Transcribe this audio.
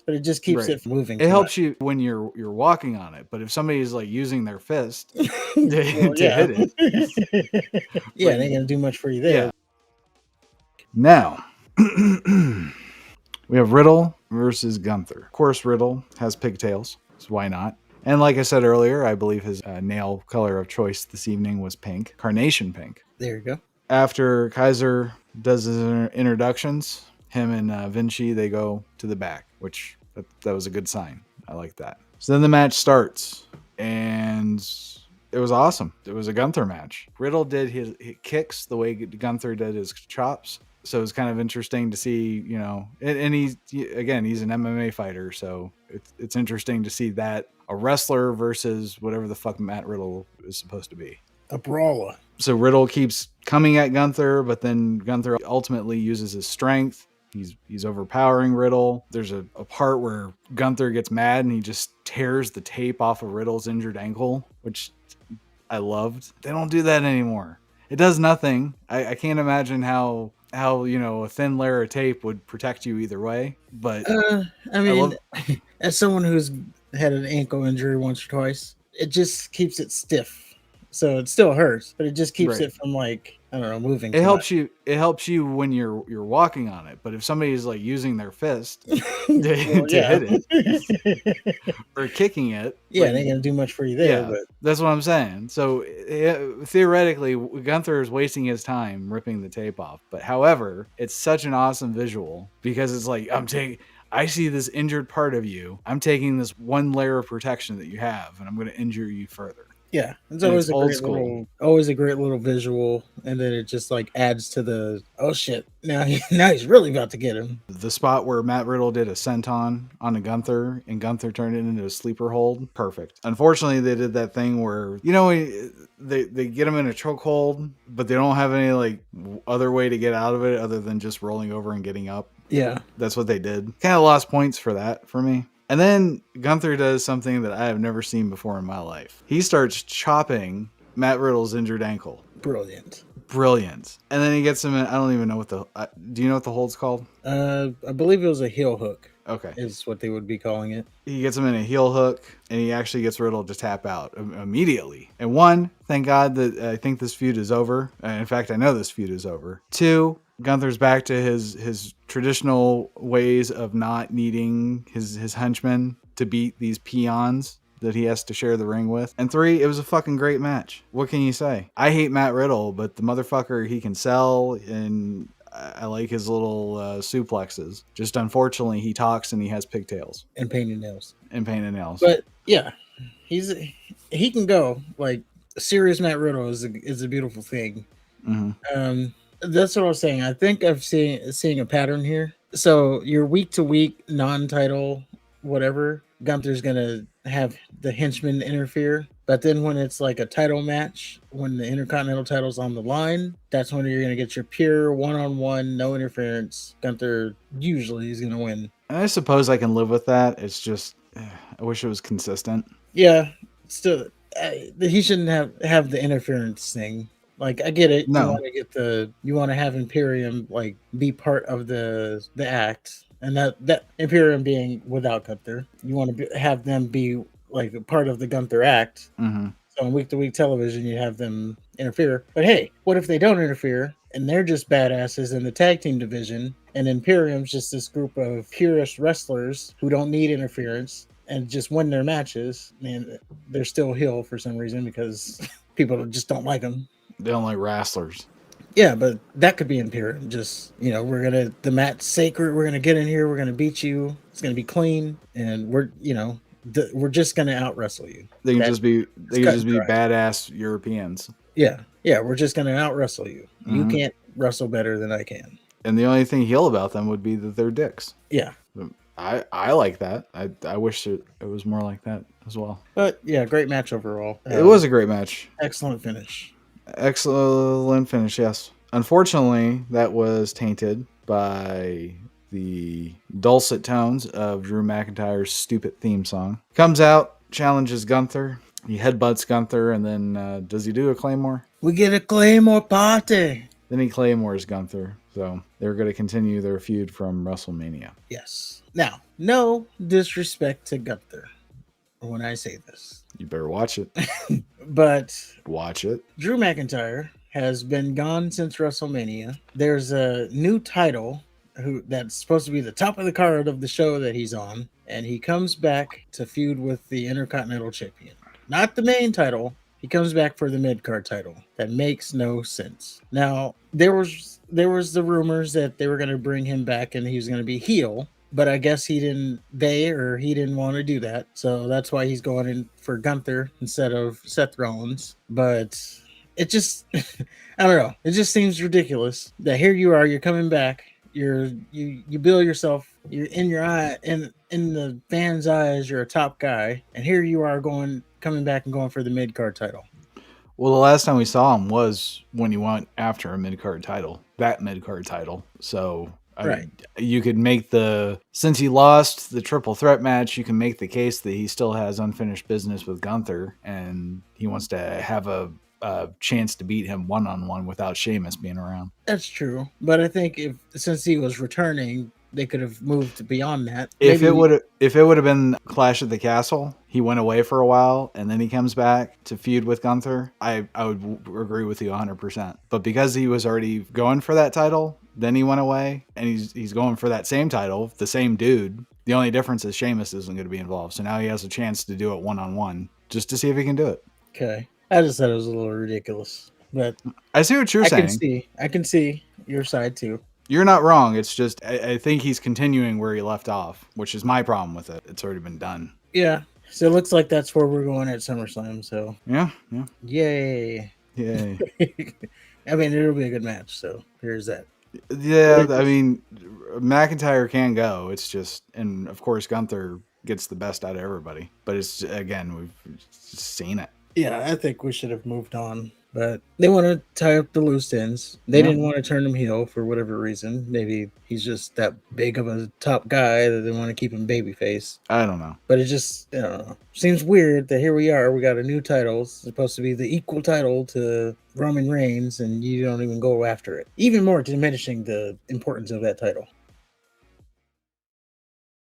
but it just keeps it from moving. It helps you when you're walking on it, but if somebody's like using their fist to, Well, to yeah. hit it, Yeah, but it ain't gonna do much for you yeah. there. Now we have Riddle versus Gunther. Of course, Riddle has pigtails, so why not? And like I said earlier, I believe his nail color of choice this evening was pink, carnation pink. There you go. After Kaiser does his introductions, him and Vinci, they go to the back, which that was a good sign. I like that. So then the match starts, and it was awesome. It was a Gunther match. Riddle did his kicks the way Gunther did his chops. So it's kind of interesting to see, and he's an MMA fighter, so it's interesting to see that a wrestler versus whatever the fuck Matt Riddle is supposed to be. A brawler. So Riddle keeps coming at Gunther, but then Gunther ultimately uses his strength. He's overpowering Riddle. There's a part where Gunther gets mad and he just tears the tape off of Riddle's injured ankle, which I loved. They don't do that anymore. It does nothing. I can't imagine how a thin layer of tape would protect you either way. But I mean, as someone who's had an ankle injury once or twice, it just keeps it stiff. So it still hurts, but it just keeps it from moving. It helps you. It helps you when you're walking on it. But if somebody's like using their fist to hit it or kicking it, it ain't gonna do much for you there. Yeah, but that's what I'm saying. So theoretically, Gunther is wasting his time ripping the tape off. But however, it's such an awesome visual because it's like I see this injured part of you. I'm taking this one layer of protection that you have, and I'm going to injure you further. Yeah, it's always a great little visual, and then it just like adds to the shit. Now he's really about to get him. The spot where Matt Riddle did a senton on a Gunther, and Gunther turned it into a sleeper hold, perfect. Unfortunately, they did that thing where they get him in a chokehold, but they don't have any like other way to get out of it other than just rolling over and getting up. Yeah, that's what they did. Kind of lost points for that for me. And then Gunther does something that I have never seen before in my life. He starts chopping Matt Riddle's injured ankle. Brilliant. And then he gets him in, I don't even know what do you know what the hold's called? I believe it was a heel hook. Okay. Is what they would be calling it. He gets him in a heel hook, and he actually gets Riddle to tap out immediately. And one, thank God that I think this feud is over. In fact, I know this feud is over. Two, Gunther's back to his traditional ways of not needing his henchmen to beat these peons that he has to share the ring with. And three, it was a fucking great match. What can you say? I hate Matt Riddle, but the motherfucker, he can sell, and I like his little suplexes. Just unfortunately, he talks and he has pigtails. And painted nails. But yeah, he can go. Like, serious Matt Riddle is a beautiful thing. Mm-hmm. That's what I was saying. I think I'm seeing a pattern here. So your week to week non-title whatever, Gunther's gonna have the henchmen interfere. But then when it's like a title match, when the Intercontinental title's on the line, that's when you're gonna get your pure one-on-one, no interference. Gunther usually is gonna win. I suppose I can live with that. It's just I wish it was consistent. Yeah, still he shouldn't have the interference thing. Like, I get it. No. You want to have Imperium like be part of the act, and that Imperium being without Gunther, you want to have them be like a part of the Gunther act. Mm-hmm. So on week to week television, you have them interfere. But hey, what if they don't interfere and they're just badasses in the tag team division, and Imperium's just this group of purist wrestlers who don't need interference and just win their matches, and they're still heel for some reason because people just don't like them. They don't like wrestlers. Yeah, but that could be Imperium. Just, the match sacred. We're gonna get in here. We're gonna beat you. It's gonna be clean, and we're just gonna out wrestle you. They can just be badass Europeans. Yeah, we're just gonna out wrestle you. Mm-hmm. You can't wrestle better than I can. And the only thing heel about them would be that they're dicks. Yeah, I like that. I wish it was more like that as well. But yeah, great match overall. It was a great match. Excellent finish. Yes. Unfortunately, that was tainted by the dulcet tones of Drew McIntyre's stupid theme song. Comes out, challenges Gunther. He headbutts Gunther, and then does he do a Claymore? We get a Claymore party. Then he Claymores Gunther. So they're going to continue their feud from WrestleMania. Yes. Now, no disrespect to Gunther when I say this, You better watch it. but Watch it. Drew McIntyre has been gone since WrestleMania. There's a new title that's supposed to be the top of the card of the show that he's on, and he comes back to feud with the Intercontinental Champion. Not the main title. He comes back for the mid card title. That makes no sense. Now there was the rumors that they were going to bring him back and he was going to be heel, but I guess he didn't want to do that. So that's why he's going in for Gunther instead of Seth Rollins. But it just I don't know. It just seems ridiculous that here you are, you're coming back, you bill yourself, you're in your eye in the fans' eyes, you're a top guy, and here you are coming back and going for the mid card title. Well, the last time we saw him was when he went after a mid card title, that mid card title. So Right. you could make since he lost the triple threat match, you can make the case that he still has unfinished business with Gunther, and he wants to have a chance to beat him one-on-one without Sheamus being around. That's true, but I think since he was returning, they could have moved beyond that. If it would have been Clash at the Castle, he went away for a while and then he comes back to feud with Gunther, I would agree with you 100%. But because he was already going for that title, then he went away and he's going for that same title, the same dude. The only difference is Sheamus isn't going to be involved. So now he has a chance to do it one-on-one just to see if he can do it. Okay. I just thought it was a little ridiculous, but I see what you're saying. I can see your side too. You're not wrong. It's just I think he's continuing where he left off, which is my problem with it. It's already been done. Yeah. So it looks like that's where we're going at SummerSlam. So yeah. Yay. I mean, it'll be a good match. So here's that. Yeah, I mean, McIntyre can go. It's just, and of course Gunther gets the best out of everybody. But it's again, we've seen it. Yeah, I think we should have moved on. But they want to tie up the loose ends. They didn't want to turn him heel for whatever reason. Maybe he's just that big of a top guy that they want to keep him babyface. I don't know. But it just, I don't know. Seems weird that here we are. We got a new title. It's supposed to be the equal title to Roman Reigns, and you don't even go after it. Even more diminishing the importance of that title.